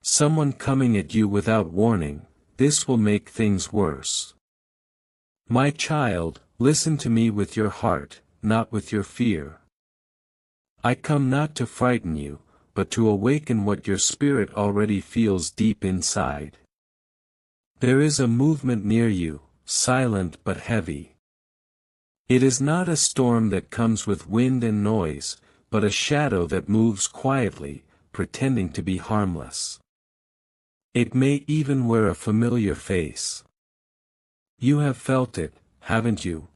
Someone coming at you without warning, this will make things worse. My child, listen to me with your heart, not with your fear. I come not to frighten you, but to awaken what your spirit already feels deep inside. There is a movement near you, silent but heavy. It is not a storm that comes with wind and noise, but a shadow that moves quietly, pretending to be harmless. It may even wear a familiar face. You have felt it, haven't you?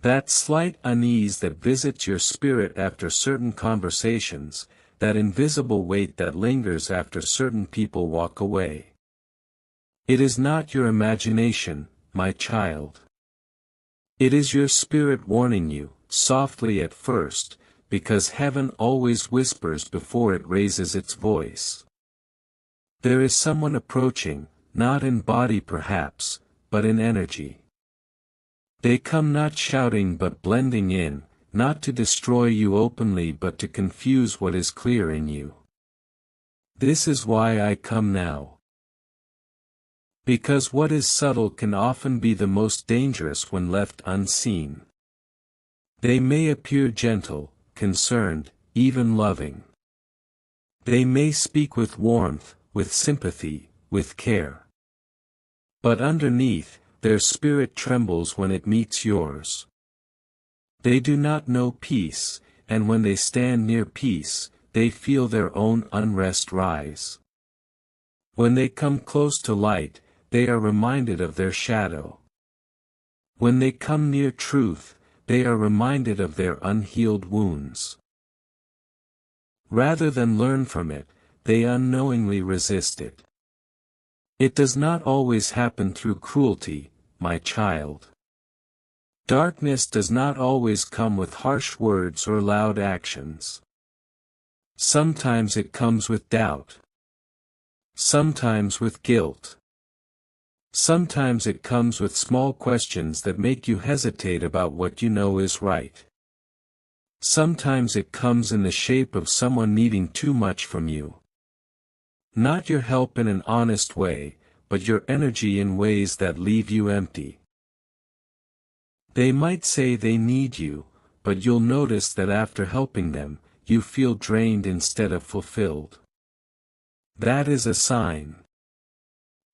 That slight unease that visits your spirit after certain conversations, that invisible weight that lingers after certain people walk away. It is not your imagination, my child. It is your spirit warning you, softly at first, because heaven always whispers before it raises its voice. There is someone approaching, not in body perhaps, but in energy. They come not shouting but blending in, not to destroy you openly but to confuse what is clear in you. This is why I come now. Because what is subtle can often be the most dangerous when left unseen. They may appear gentle, concerned, even loving. They may speak with warmth, with sympathy, with care. But underneath, their spirit trembles when it meets yours. They do not know peace, and when they stand near peace, they feel their own unrest rise. When they come close to light, they are reminded of their shadow. When they come near truth, they are reminded of their unhealed wounds. Rather than learn from it, they unknowingly resist it. It does not always happen through cruelty, my child. Darkness does not always come with harsh words or loud actions. Sometimes it comes with doubt. Sometimes with guilt. Sometimes it comes with small questions that make you hesitate about what you know is right. Sometimes it comes in the shape of someone needing too much from you. Not your help in an honest way, but your energy in ways that leave you empty. They might say they need you, but you'll notice that after helping them, you feel drained instead of fulfilled. That is a sign.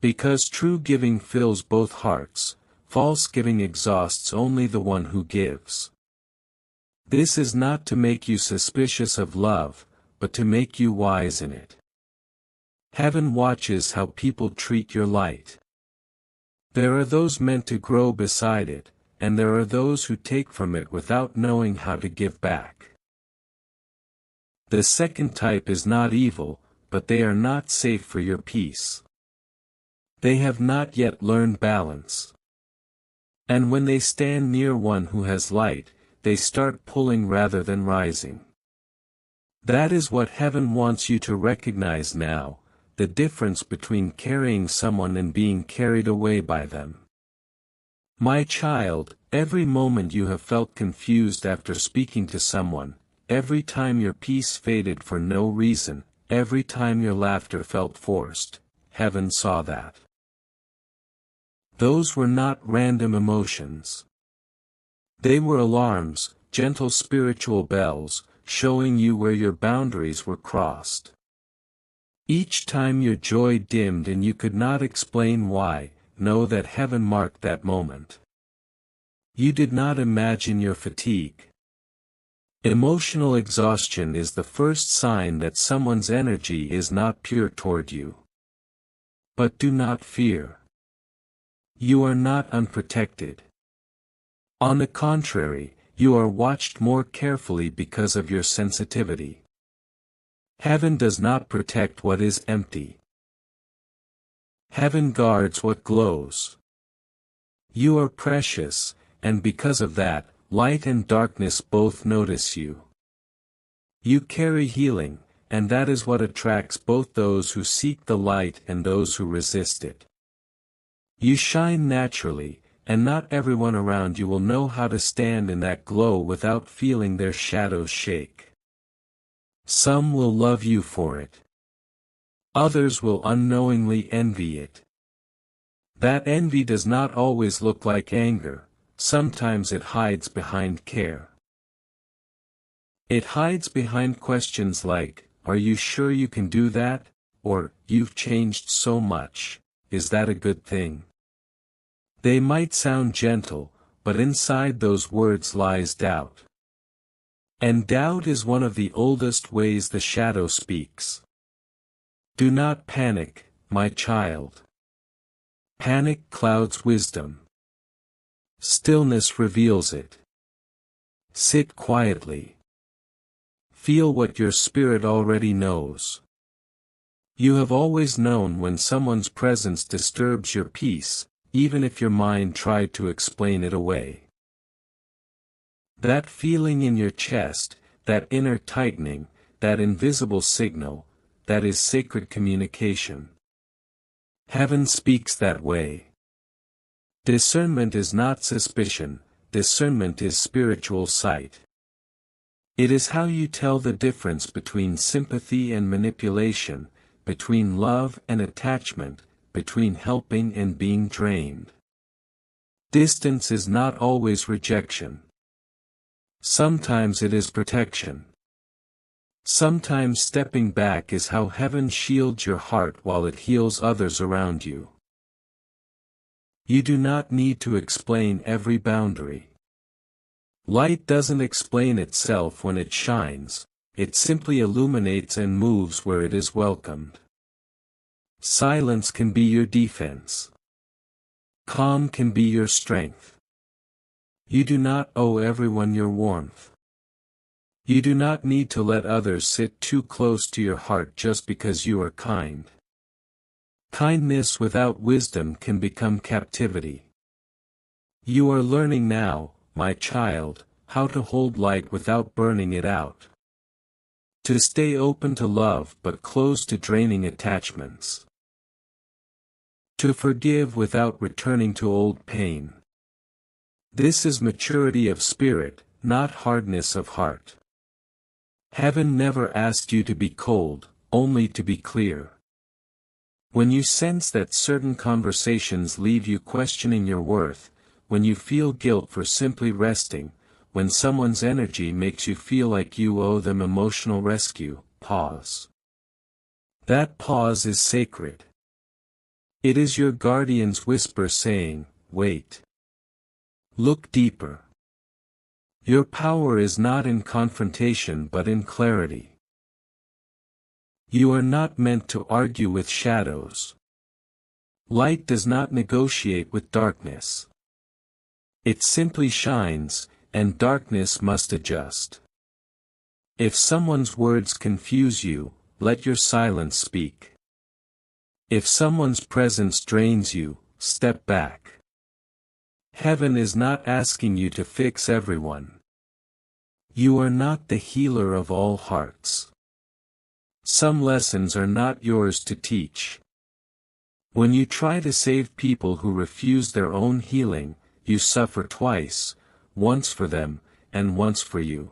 Because true giving fills both hearts, false giving exhausts only the one who gives. This is not to make you suspicious of love, but to make you wise in it. Heaven watches how people treat your light. There are those meant to grow beside it, and there are those who take from it without knowing how to give back. The second type is not evil, but they are not safe for your peace. They have not yet learned balance. And when they stand near one who has light, they start pulling rather than rising. That is what heaven wants you to recognize now, the difference between carrying someone and being carried away by them. My child, every moment you have felt confused after speaking to someone, every time your peace faded for no reason, every time your laughter felt forced, heaven saw that. Those were not random emotions. They were alarms, gentle spiritual bells, showing you where your boundaries were crossed. Each time your joy dimmed and you could not explain why, know that heaven marked that moment. You did not imagine your fatigue. Emotional exhaustion is the first sign that someone's energy is not pure toward you. But do not fear. You are not unprotected. On the contrary, you are watched more carefully because of your sensitivity. Heaven does not protect what is empty. Heaven guards what glows. You are precious, and because of that, light and darkness both notice you. You carry healing, and that is what attracts both those who seek the light and those who resist it. You shine naturally, and not everyone around you will know how to stand in that glow without feeling their shadows shake. Some will love you for it. Others will unknowingly envy it. That envy does not always look like anger, sometimes it hides behind care. It hides behind questions like, "Are you sure you can do that?" or, "You've changed so much, is that a good thing?" They might sound gentle, but inside those words lies doubt. And doubt is one of the oldest ways the shadow speaks. Do not panic, my child. Panic clouds wisdom. Stillness reveals it. Sit quietly. Feel what your spirit already knows. You have always known when someone's presence disturbs your peace, even if your mind tried to explain it away. That feeling in your chest, that inner tightening, that invisible signal, that is sacred communication. Heaven speaks that way. Discernment is not suspicion, discernment is spiritual sight. It is how you tell the difference between sympathy and manipulation, between love and attachment, between helping and being drained. Distance is not always rejection. Sometimes it is protection. Sometimes stepping back is how heaven shields your heart while it heals others around you. You do not need to explain every boundary. Light doesn't explain itself when it shines, it simply illuminates and moves where it is welcomed. Silence can be your defense. Calm can be your strength. You do not owe everyone your warmth. You do not need to let others sit too close to your heart just because you are kind. Kindness without wisdom can become captivity. You are learning now, my child, how to hold light without burning it out. To stay open to love but closed to draining attachments. To forgive without returning to old pain. This is maturity of spirit, not hardness of heart. Heaven never asked you to be cold, only to be clear. When you sense that certain conversations leave you questioning your worth, when you feel guilt for simply resting, when someone's energy makes you feel like you owe them emotional rescue, pause. That pause is sacred. It is your guardian's whisper saying, "Wait. Look deeper." Your power is not in confrontation but in clarity. You are not meant to argue with shadows. Light does not negotiate with darkness. It simply shines, and darkness must adjust. If someone's words confuse you, let your silence speak. If someone's presence drains you, step back. Heaven is not asking you to fix everyone. You are not the healer of all hearts. Some lessons are not yours to teach. When you try to save people who refuse their own healing, you suffer twice, once for them, and once for you.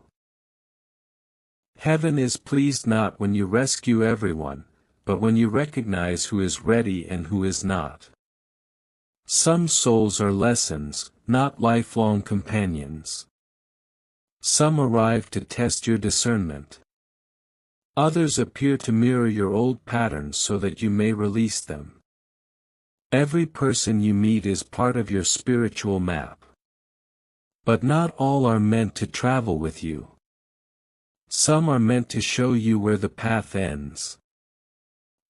Heaven is pleased not when you rescue everyone, but when you recognize who is ready and who is not. Some souls are lessons, not lifelong companions. Some arrive to test your discernment. Others appear to mirror your old patterns so that you may release them. Every person you meet is part of your spiritual map. But not all are meant to travel with you. Some are meant to show you where the path ends.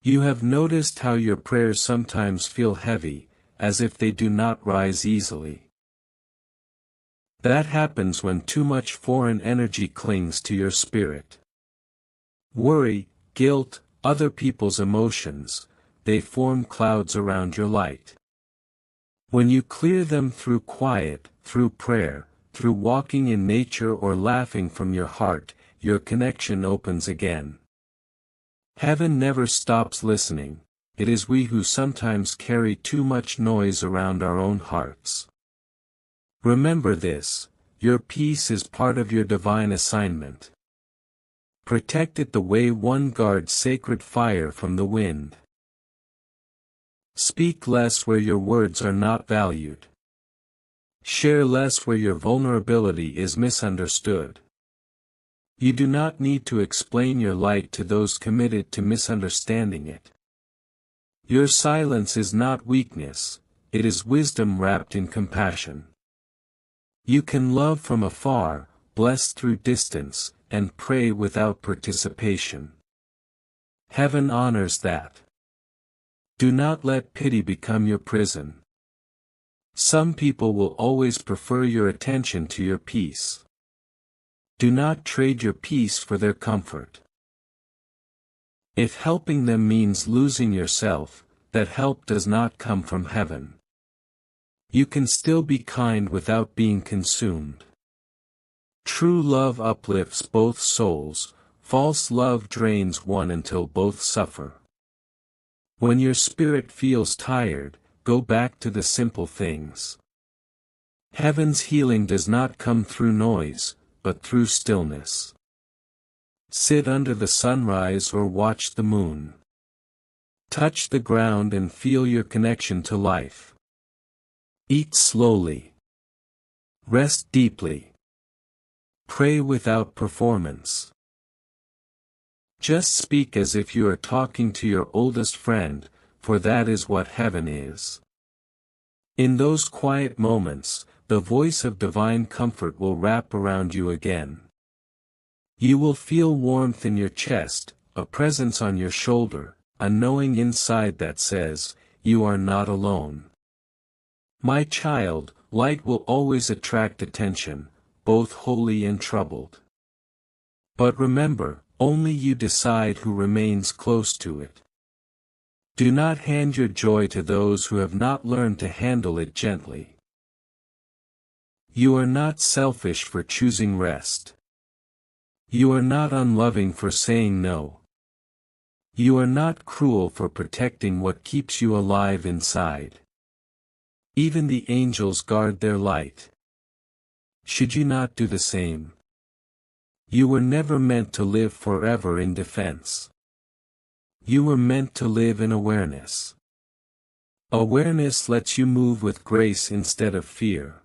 You have noticed how your prayers sometimes feel heavy, as if they do not rise easily. That happens when too much foreign energy clings to your spirit. Worry, guilt, other people's emotions, they form clouds around your light. When you clear them through quiet, through prayer, through walking in nature or laughing from your heart, your connection opens again. Heaven never stops listening, it is we who sometimes carry too much noise around our own hearts. Remember this, your peace is part of your divine assignment. Protect it the way one guards sacred fire from the wind. Speak less where your words are not valued. Share less where your vulnerability is misunderstood. You do not need to explain your light to those committed to misunderstanding it. Your silence is not weakness, it is wisdom wrapped in compassion. You can love from afar, bless through distance, and pray without participation. Heaven honors that. Do not let pity become your prison. Some people will always prefer your attention to your peace. Do not trade your peace for their comfort. If helping them means losing yourself, that help does not come from heaven. You can still be kind without being consumed. True love uplifts both souls, false love drains one until both suffer. When your spirit feels tired, go back to the simple things. Heaven's healing does not come through noise, but through stillness. Sit under the sunrise or watch the moon. Touch the ground and feel your connection to life. Eat slowly. Rest deeply. Pray without performance. Just speak as if you are talking to your oldest friend, for that is what heaven is. In those quiet moments, the voice of divine comfort will wrap around you again. You will feel warmth in your chest, a presence on your shoulder, a knowing inside that says, you are not alone. My child, light will always attract attention, both holy and troubled. But remember, only you decide who remains close to it. Do not hand your joy to those who have not learned to handle it gently. You are not selfish for choosing rest. You are not unloving for saying no. You are not cruel for protecting what keeps you alive inside. Even the angels guard their light. Should you not do the same? You were never meant to live forever in defense. You were meant to live in awareness. Awareness lets you move with grace instead of fear.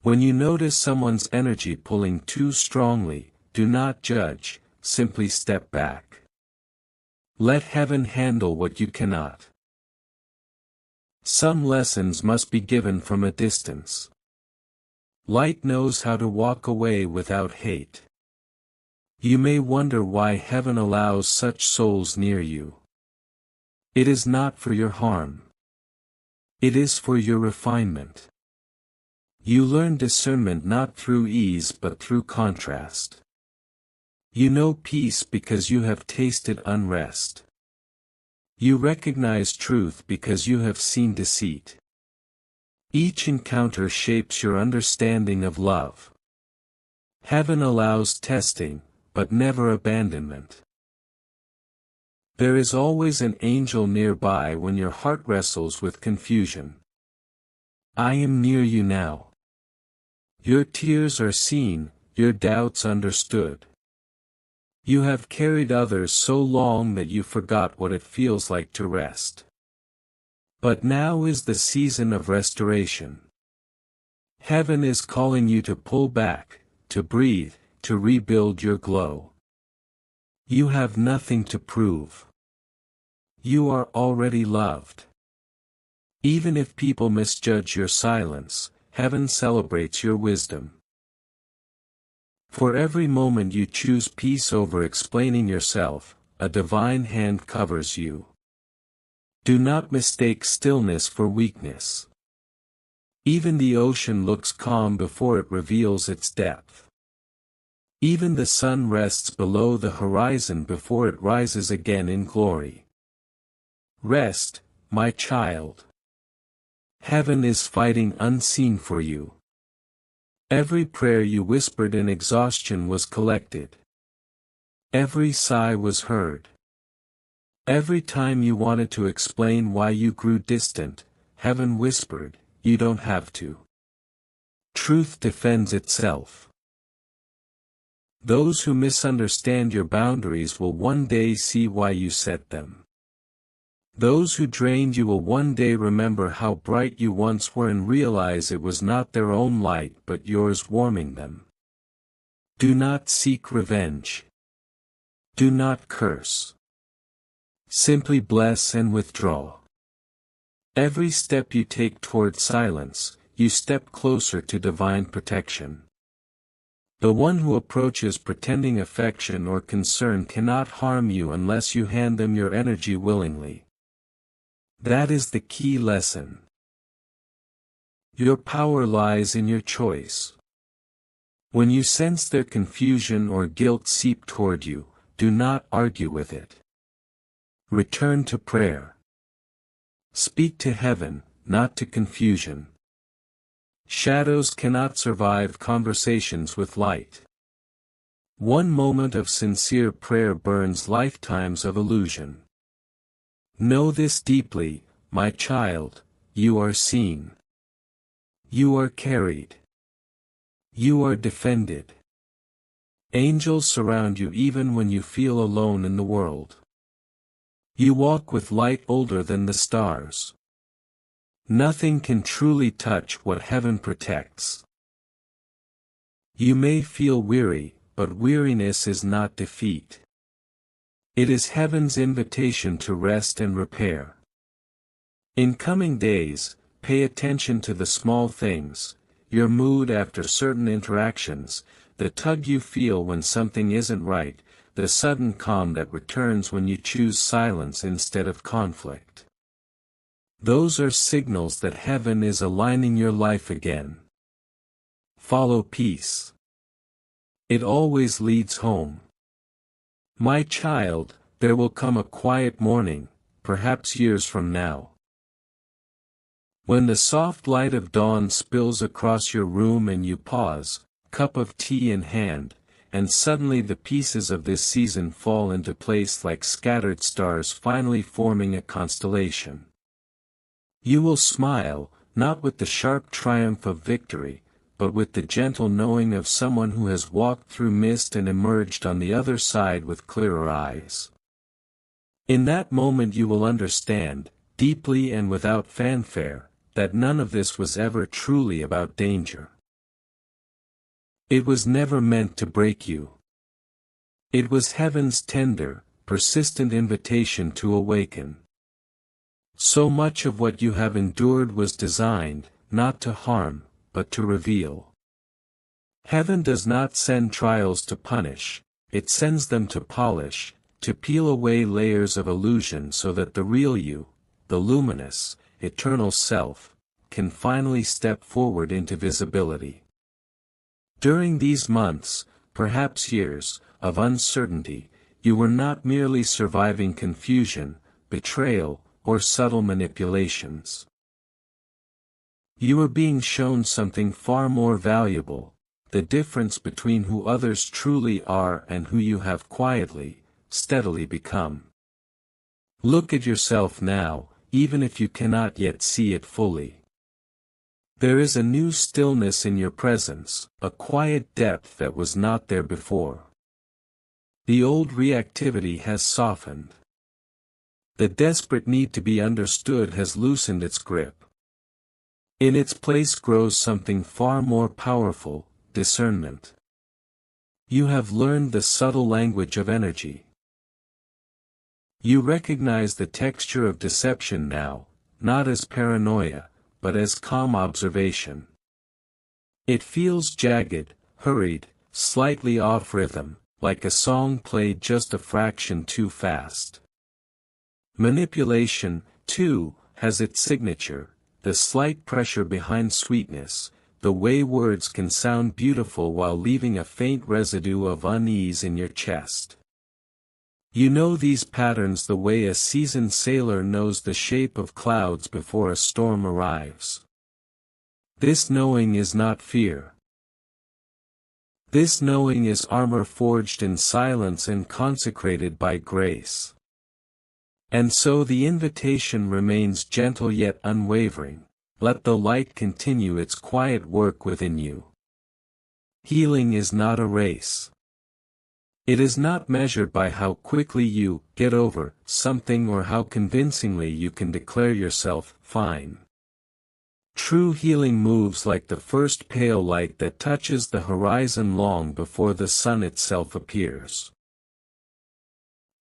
When you notice someone's energy pulling too strongly, do not judge, simply step back. Let heaven handle what you cannot. Some lessons must be given from a distance. Light knows how to walk away without hate. You may wonder why heaven allows such souls near you. It is not for your harm. It is for your refinement. You learn discernment not through ease but through contrast. You know peace because you have tasted unrest. You recognize truth because you have seen deceit. Each encounter shapes your understanding of love. Heaven allows testing, but never abandonment. There is always an angel nearby when your heart wrestles with confusion. I am near you now. Your tears are seen, your doubts understood. You have carried others so long that you forgot what it feels like to rest. But now is the season of restoration. Heaven is calling you to pull back, to breathe, to rebuild your glow. You have nothing to prove. You are already loved. Even if people misjudge your silence, heaven celebrates your wisdom. For every moment you choose peace over explaining yourself, a divine hand covers you. Do not mistake stillness for weakness. Even the ocean looks calm before it reveals its depth. Even the sun rests below the horizon before it rises again in glory. Rest, my child. Heaven is fighting unseen for you. Every prayer you whispered in exhaustion was collected. Every sigh was heard. Every time you wanted to explain why you grew distant, heaven whispered, you don't have to. Truth defends itself. Those who misunderstand your boundaries will one day see why you set them. Those who drained you will one day remember how bright you once were and realize it was not their own light but yours warming them. Do not seek revenge. Do not curse. Simply bless and withdraw. Every step you take toward silence, you step closer to divine protection. The one who approaches pretending affection or concern cannot harm you unless you hand them your energy willingly. That is the key lesson. Your power lies in your choice. When you sense their confusion or guilt seep toward you, do not argue with it. Return to prayer. Speak to heaven, not to confusion. Shadows cannot survive conversations with light. One moment of sincere prayer burns lifetimes of illusion. Know this deeply, my child, you are seen. You are carried. You are defended. Angels surround you even when you feel alone in the world. You walk with light older than the stars. Nothing can truly touch what heaven protects. You may feel weary, but weariness is not defeat. It is heaven's invitation to rest and repair. In coming days, pay attention to the small things, your mood after certain interactions, the tug you feel when something isn't right, the sudden calm that returns when you choose silence instead of conflict. Those are signals that heaven is aligning your life again. Follow peace. It always leads home. My child, there will come a quiet morning, perhaps years from now. When the soft light of dawn spills across your room and you pause, cup of tea in hand, and suddenly the pieces of this season fall into place like scattered stars finally forming a constellation. You will smile, not with the sharp triumph of victory, but with the gentle knowing of someone who has walked through mist and emerged on the other side with clearer eyes. In that moment you will understand, deeply and without fanfare, that none of this was ever truly about danger. It was never meant to break you. It was heaven's tender, persistent invitation to awaken. So much of what you have endured was designed, not to harm, but to reveal. Heaven does not send trials to punish, it sends them to polish, to peel away layers of illusion so that the real you, the luminous, eternal self, can finally step forward into visibility. During these months, perhaps years, of uncertainty, you were not merely surviving confusion, betrayal, or subtle manipulations. You are being shown something far more valuable, the difference between who others truly are and who you have quietly, steadily become. Look at yourself now, even if you cannot yet see it fully. There is a new stillness in your presence, a quiet depth that was not there before. The old reactivity has softened. The desperate need to be understood has loosened its grip. In its place grows something far more powerful, discernment. You have learned the subtle language of energy. You recognize the texture of deception now, not as paranoia, but as calm observation. It feels jagged, hurried, slightly off rhythm, like a song played just a fraction too fast. Manipulation, too, has its signature, the slight pressure behind sweetness, the way words can sound beautiful while leaving a faint residue of unease in your chest. You know these patterns the way a seasoned sailor knows the shape of clouds before a storm arrives. This knowing is not fear. This knowing is armor forged in silence and consecrated by grace. And so the invitation remains gentle yet unwavering, let the light continue its quiet work within you. Healing is not a race. It is not measured by how quickly you get over something or how convincingly you can declare yourself fine. True healing moves like the first pale light that touches the horizon long before the sun itself appears.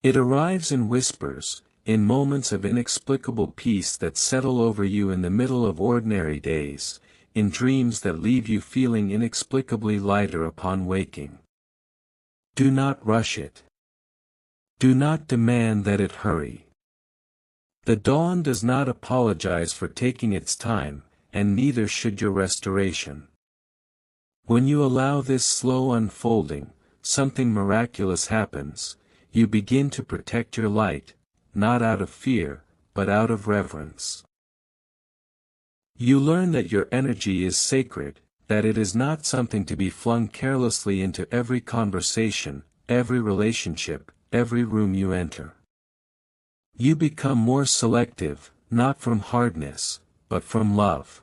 It arrives in whispers, in moments of inexplicable peace that settle over you in the middle of ordinary days, in dreams that leave you feeling inexplicably lighter upon waking. Do not rush it. Do not demand that it hurry. The dawn does not apologize for taking its time, and neither should your restoration. When you allow this slow unfolding, something miraculous happens. You begin to protect your light, not out of fear, but out of reverence. You learn that your energy is sacred, that it is not something to be flung carelessly into every conversation, every relationship, every room you enter. You become more selective, not from hardness, but from love.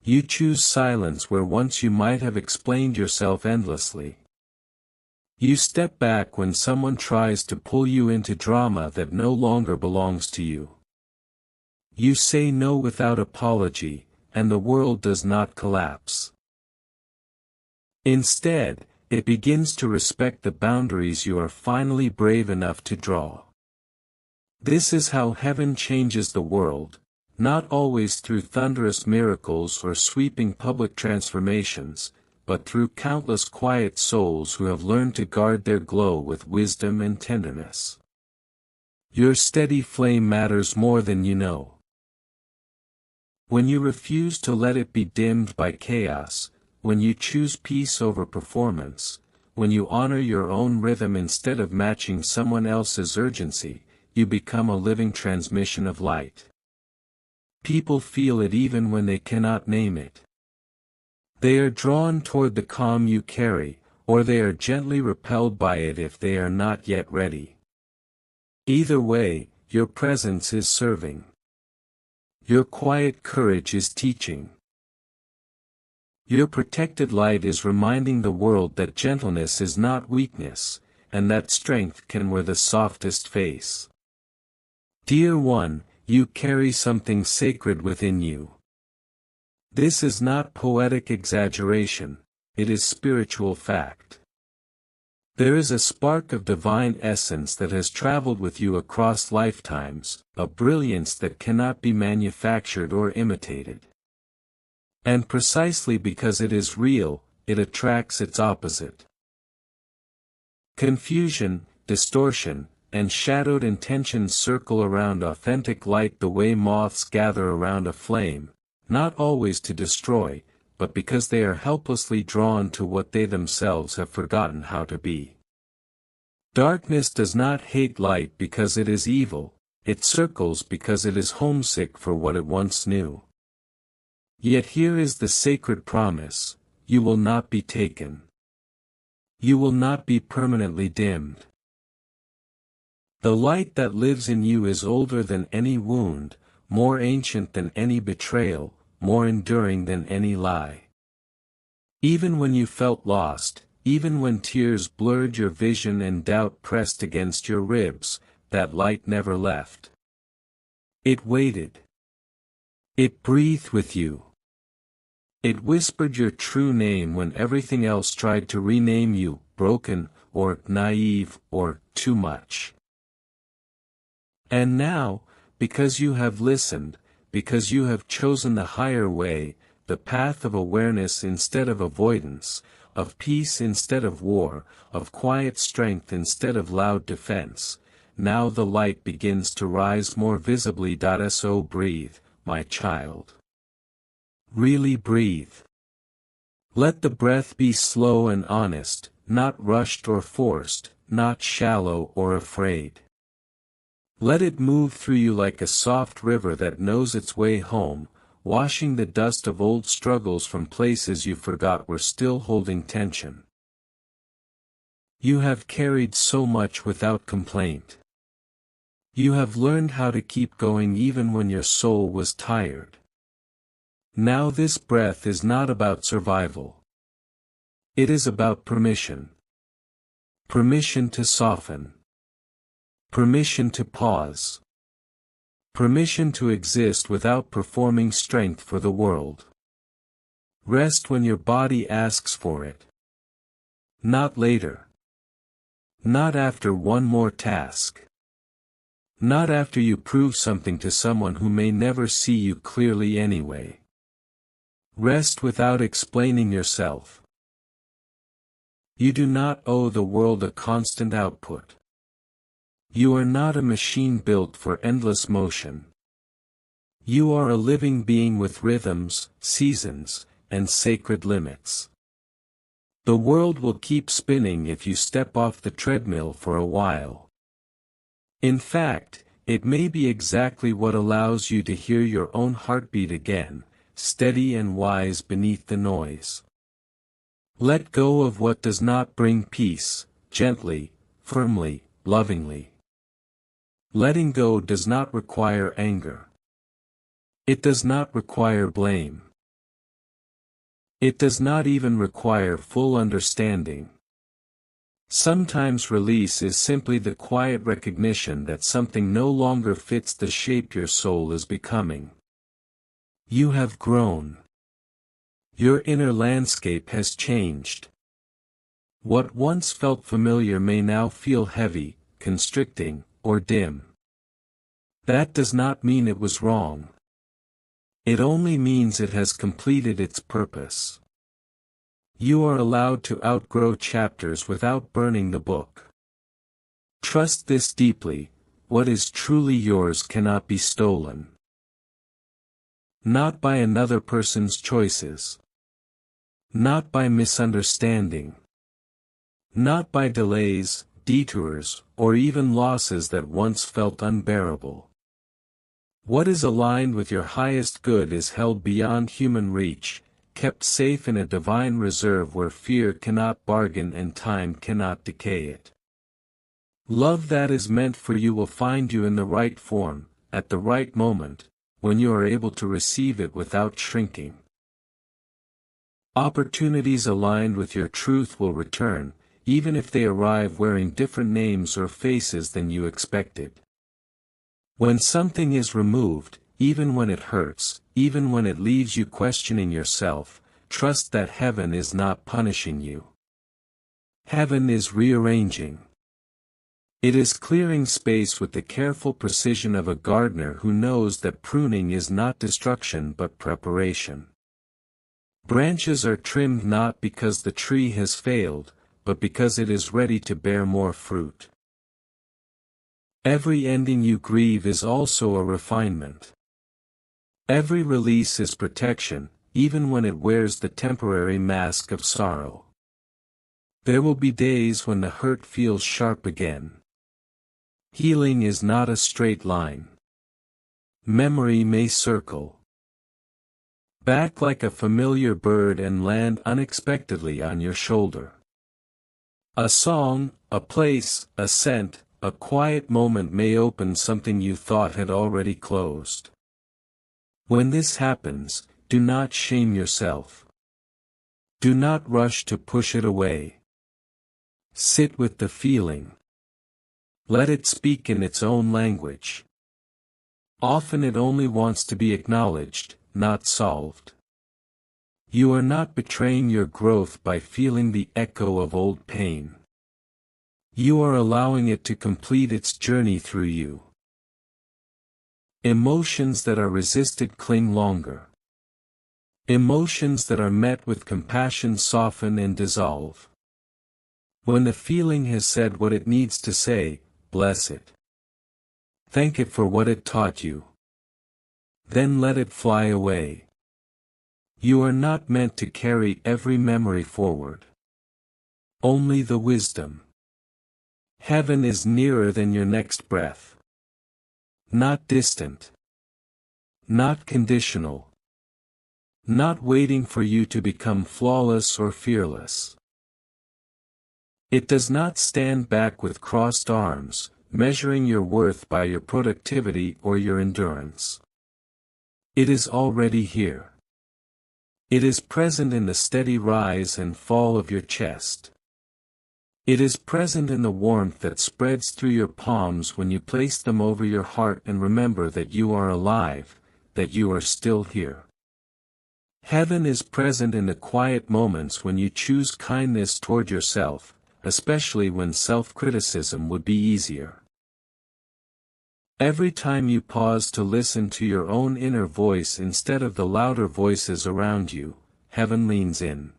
You choose silence where once you might have explained yourself endlessly. You step back when someone tries to pull you into drama that no longer belongs to you. You say no without apology, and the world does not collapse. Instead, it begins to respect the boundaries you are finally brave enough to draw. This is how heaven changes the world, not always through thunderous miracles or sweeping public transformations, but through countless quiet souls who have learned to guard their glow with wisdom and tenderness. Your steady flame matters more than you know. When you refuse to let it be dimmed by chaos, when you choose peace over performance, when you honor your own rhythm instead of matching someone else's urgency, you become a living transmission of light. People feel it even when they cannot name it. They are drawn toward the calm you carry, or they are gently repelled by it if they are not yet ready. Either way, your presence is serving. Your quiet courage is teaching. Your protected light is reminding the world that gentleness is not weakness, and that strength can wear the softest face. Dear one, you carry something sacred within you. This is not poetic exaggeration, it is spiritual fact. There is a spark of divine essence that has traveled with you across lifetimes, a brilliance that cannot be manufactured or imitated. And precisely because it is real, it attracts its opposite. Confusion, distortion, and shadowed intentions circle around authentic light the way moths gather around a flame, not always to destroy, but because they are helplessly drawn to what they themselves have forgotten how to be. Darkness does not hate light because it is evil, it circles because it is homesick for what it once knew. Yet here is the sacred promise: you will not be taken. You will not be permanently dimmed. The light that lives in you is older than any wound, more ancient than any betrayal, more enduring than any lie. Even when you felt lost, even when tears blurred your vision and doubt pressed against your ribs, that light never left. It waited. It breathed with you. It whispered your true name when everything else tried to rename you, broken, or naive, or too much. And now, because you have listened, because you have chosen the higher way, the path of awareness instead of avoidance, of peace instead of war, of quiet strength instead of loud defense, now the light begins to rise more visibly. So breathe, my child. Really breathe. Let the breath be slow and honest, not rushed or forced, not shallow or afraid. Let it move through you like a soft river that knows its way home, washing the dust of old struggles from places you forgot were still holding tension. You have carried so much without complaint. You have learned how to keep going even when your soul was tired. Now this breath is not about survival. It is about permission. Permission to soften. Permission to pause. Permission to exist without performing strength for the world. Rest when your body asks for it. Not later. Not after one more task. Not after you prove something to someone who may never see you clearly anyway. Rest without explaining yourself. You do not owe the world a constant output. You are not a machine built for endless motion. You are a living being with rhythms, seasons, and sacred limits. The world will keep spinning if you step off the treadmill for a while. In fact, it may be exactly what allows you to hear your own heartbeat again, steady and wise beneath the noise. Let go of what does not bring peace, gently, firmly, lovingly. Letting go does not require anger. It does not require blame. It does not even require full understanding. Sometimes release is simply the quiet recognition that something no longer fits the shape your soul is becoming. You have grown. Your inner landscape has changed. What once felt familiar may now feel heavy, constricting, or dim. That does not mean it was wrong. It only means it has completed its purpose. You are allowed to outgrow chapters without burning the book. Trust this deeply: what is truly yours cannot be stolen. Not by another person's choices. Not by misunderstanding. Not by delays, detours, or even losses that once felt unbearable. What is aligned with your highest good is held beyond human reach, kept safe in a divine reserve where fear cannot bargain and time cannot decay it. Love that is meant for you will find you in the right form, at the right moment, when you are able to receive it without shrinking. Opportunities aligned with your truth will return, even if they arrive wearing different names or faces than you expected. When something is removed, even when it hurts, even when it leaves you questioning yourself, trust that heaven is not punishing you. Heaven is rearranging. It is clearing space with the careful precision of a gardener who knows that pruning is not destruction but preparation. Branches are trimmed not because the tree has failed, but because it is ready to bear more fruit. Every ending you grieve is also a refinement. Every release is protection, even when it wears the temporary mask of sorrow. There will be days when the hurt feels sharp again. Healing is not a straight line. Memory may circle back like a familiar bird and land unexpectedly on your shoulder. A song, a place, a scent, a quiet moment may open something you thought had already closed. When this happens, do not shame yourself. Do not rush to push it away. Sit with the feeling. Let it speak in its own language. Often it only wants to be acknowledged, not solved. You are not betraying your growth by feeling the echo of old pain. You are allowing it to complete its journey through you. Emotions that are resisted cling longer. Emotions that are met with compassion soften and dissolve. When the feeling has said what it needs to say, bless it. Thank it for what it taught you. Then let it fly away. You are not meant to carry every memory forward. Only the wisdom. Heaven is nearer than your next breath. Not distant. Not conditional. Not waiting for you to become flawless or fearless. It does not stand back with crossed arms, measuring your worth by your productivity or your endurance. It is already here. It is present in the steady rise and fall of your chest. It is present in the warmth that spreads through your palms when you place them over your heart and remember that you are alive, that you are still here. Heaven is present in the quiet moments when you choose kindness toward yourself, especially when self-criticism would be easier. Every time you pause to listen to your own inner voice instead of the louder voices around you, heaven leans in.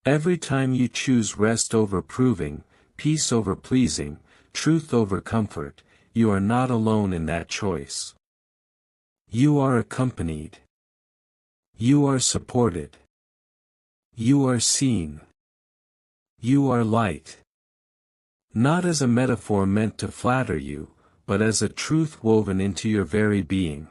Every time you choose rest over proving, peace over pleasing, truth over comfort, you are not alone in that choice. You are accompanied. You are supported. You are seen. You are light. Not as a metaphor meant to flatter you, but as a truth woven into your very being.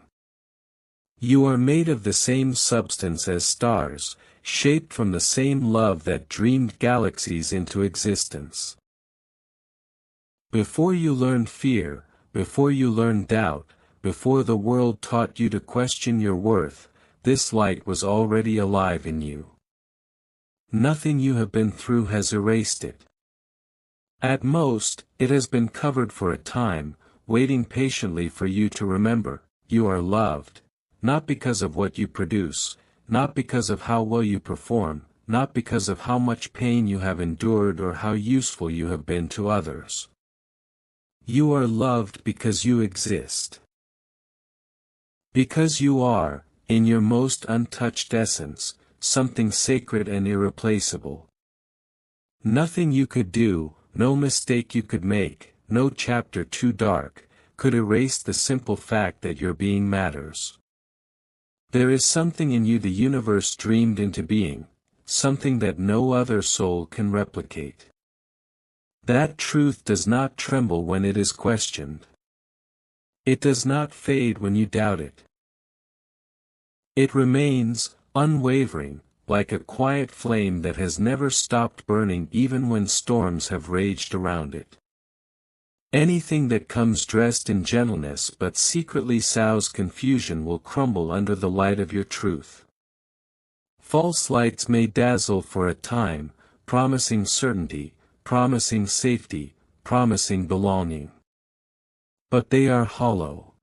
You are made of the same substance as stars, shaped from the same love that dreamed galaxies into existence. Before you learned fear, before you learned doubt, before the world taught you to question your worth, this light was already alive in you. Nothing you have been through has erased it. At most, it has been covered for a time, waiting patiently for you to remember, you are loved, not because of what you produce, not because of how well you perform, not because of how much pain you have endured or how useful you have been to others. You are loved because you exist. Because you are, in your most untouched essence, something sacred and irreplaceable. Nothing you could do, no mistake you could make, no chapter too dark, could erase the simple fact that your being matters. There is something in you the universe dreamed into being, something that no other soul can replicate. That truth does not tremble when it is questioned. It does not fade when you doubt it. It remains, unwavering, like a quiet flame that has never stopped burning even when storms have raged around it. Anything that comes dressed in gentleness but secretly sows confusion will crumble under the light of your truth. False lights may dazzle for a time, promising certainty, promising safety, promising belonging. But they are hollow.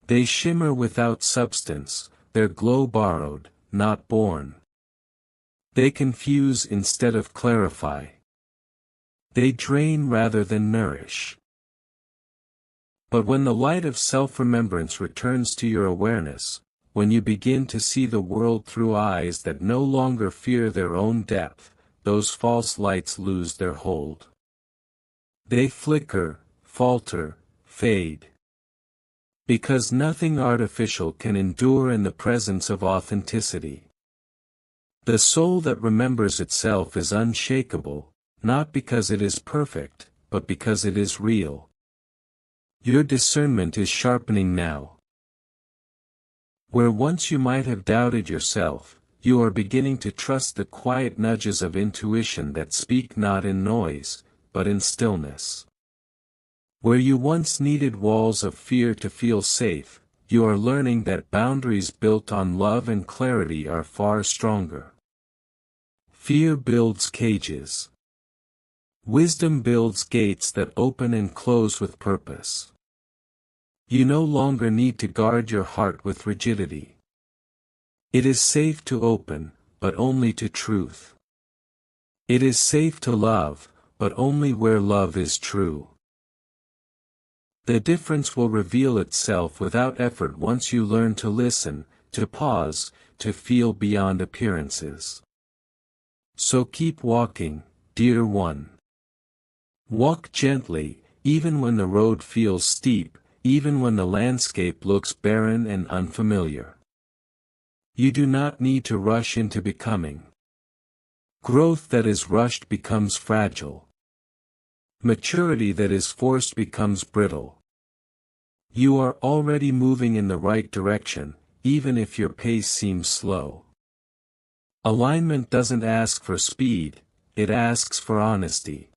They shimmer without substance, their glow borrowed, not born. They confuse instead of clarify. They drain rather than nourish. But when the light of self-remembrance returns to your awareness, when you begin to see the world through eyes that no longer fear their own depth, those false lights lose their hold. They flicker, falter, fade. Because nothing artificial can endure in the presence of authenticity. The soul that remembers itself is unshakable, not because it is perfect, but because it is real. Your discernment is sharpening now. Where once you might have doubted yourself, you are beginning to trust the quiet nudges of intuition that speak not in noise, but in stillness. Where you once needed walls of fear to feel safe, you are learning that boundaries built on love and clarity are far stronger. Fear builds cages. Wisdom builds gates that open and close with purpose. You no longer need to guard your heart with rigidity. It is safe to open, but only to truth. It is safe to love, but only where love is true. The difference will reveal itself without effort once you learn to listen, to pause, to feel beyond appearances. So keep walking, dear one. Walk gently, even when the road feels steep, even when the landscape looks barren and unfamiliar. You do not need to rush into becoming. Growth that is rushed becomes fragile. Maturity that is forced becomes brittle. You are already moving in the right direction, even if your pace seems slow. Alignment doesn't ask for speed, it asks for honesty.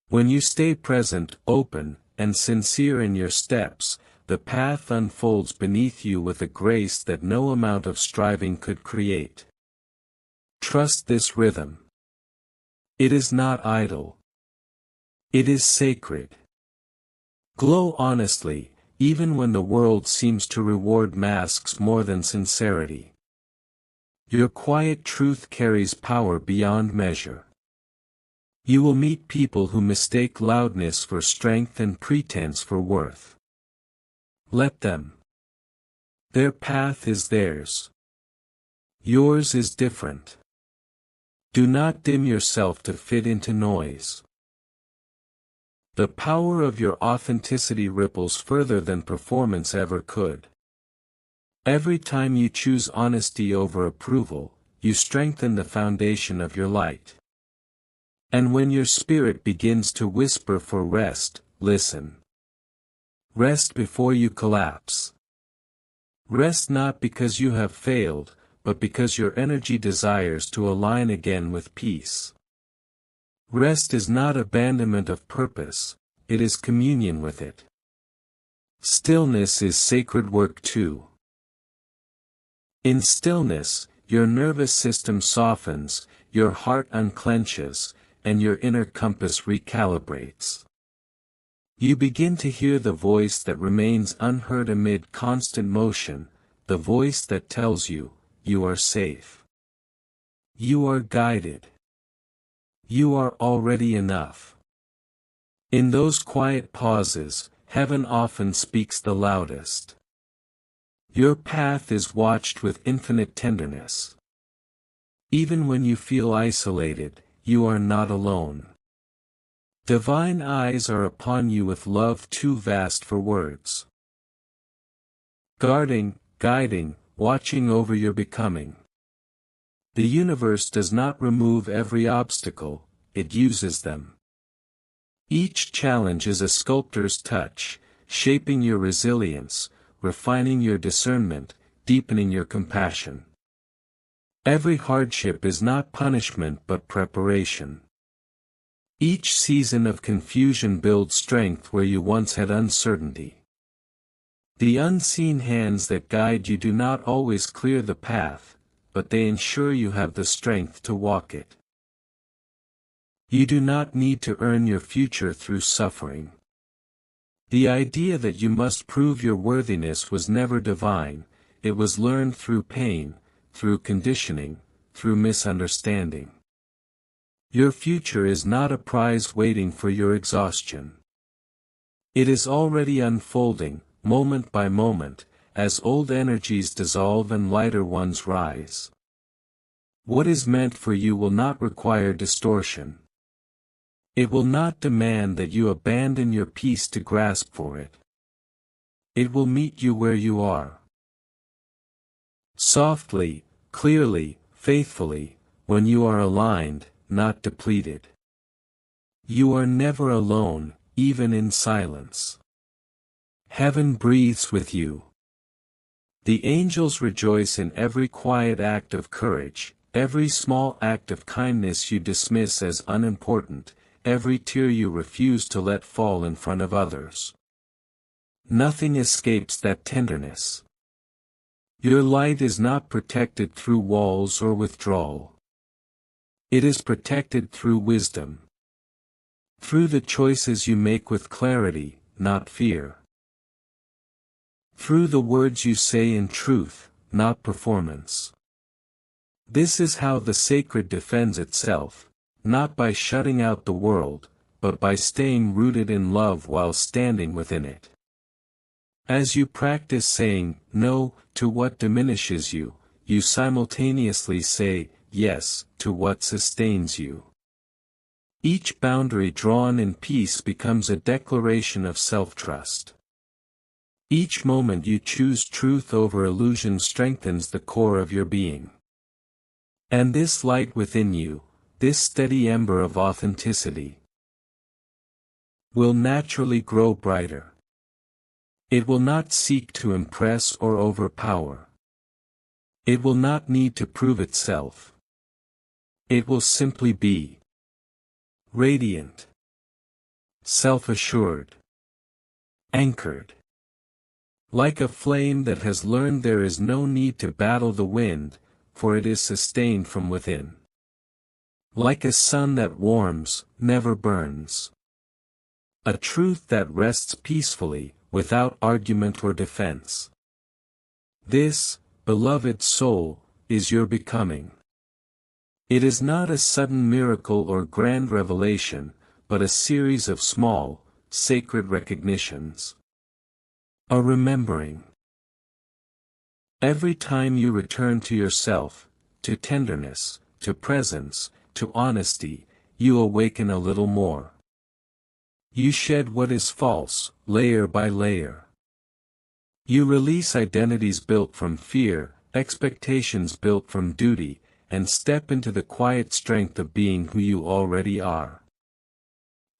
When you stay present, open, and sincere in your steps, the path unfolds beneath you with a grace that no amount of striving could create. Trust this rhythm. It is not idle. It is sacred. Glow honestly, even when the world seems to reward masks more than sincerity. Your quiet truth carries power beyond measure. You will meet people who mistake loudness for strength and pretense for worth. Let them. Their path is theirs. Yours is different. Do not dim yourself to fit into noise. The power of your authenticity ripples further than performance ever could. Every time you choose honesty over approval, you strengthen the foundation of your light. And when your spirit begins to whisper for rest, listen. Rest before you collapse. Rest not because you have failed, but because your energy desires to align again with peace. Rest is not abandonment of purpose, it is communion with it. Stillness is sacred work too. In stillness, your nervous system softens, your heart unclenches, and your inner compass recalibrates. You begin to hear the voice that remains unheard amid constant motion, the voice that tells you, you are safe. You are guided. You are already enough. In those quiet pauses, heaven often speaks the loudest. Your path is watched with infinite tenderness. Even when you feel isolated, you are not alone. Divine eyes are upon you with love too vast for words. Guarding, guiding, watching over your becoming. The universe does not remove every obstacle, it uses them. Each challenge is a sculptor's touch, shaping your resilience, refining your discernment, deepening your compassion. Every hardship is not punishment but preparation. Each season of confusion builds strength where you once had uncertainty. The unseen hands that guide you do not always clear the path, but they ensure you have the strength to walk it. You do not need to earn your future through suffering. The idea that you must prove your worthiness was never divine, it was learned through pain, through conditioning, through misunderstanding. Your future is not a prize waiting for your exhaustion. It is already unfolding, moment by moment, as old energies dissolve and lighter ones rise. What is meant for you will not require distortion. It will not demand that you abandon your peace to grasp for it. It will meet you where you are. Softly, clearly, faithfully, when you are aligned, not depleted. You are never alone, even in silence. Heaven breathes with you. The angels rejoice in every quiet act of courage, every small act of kindness you dismiss as unimportant, every tear you refuse to let fall in front of others. Nothing escapes that tenderness. Your light is not protected through walls or withdrawal. It is protected through wisdom. Through the choices you make with clarity, not fear. Through the words you say in truth, not performance. This is how the sacred defends itself, not by shutting out the world, but by staying rooted in love while standing within it. As you practice saying no to what diminishes you, you simultaneously say yes to what sustains you. Each boundary drawn in peace becomes a declaration of self-trust. Each moment you choose truth over illusion strengthens the core of your being. And this light within you, this steady ember of authenticity, will naturally grow brighter. It will not seek to impress or overpower. It will not need to prove itself. It will simply be radiant, self-assured, anchored. Like a flame that has learned there is no need to battle the wind, for it is sustained from within. Like a sun that warms, never burns. A truth that rests peacefully, without argument or defense. This, beloved soul, is your becoming. It is not a sudden miracle or grand revelation, but a series of small, sacred recognitions. A remembering. Every time you return to yourself, to tenderness, to presence, to honesty, you awaken a little more. You shed what is false, layer by layer. You release identities built from fear, expectations built from duty, and step into the quiet strength of being who you already are.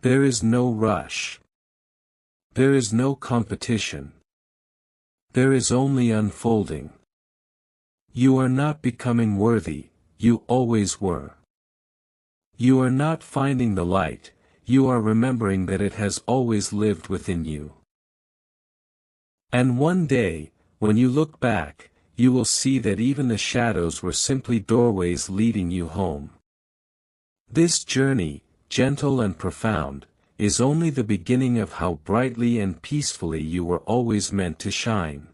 There is no rush. There is no competition. There is only unfolding. You are not becoming worthy, you always were. You are not finding the light, you are remembering that it has always lived within you. And one day, when you look back, you will see that even the shadows were simply doorways leading you home. This journey, gentle and profound, is only the beginning of how brightly and peacefully you were always meant to shine.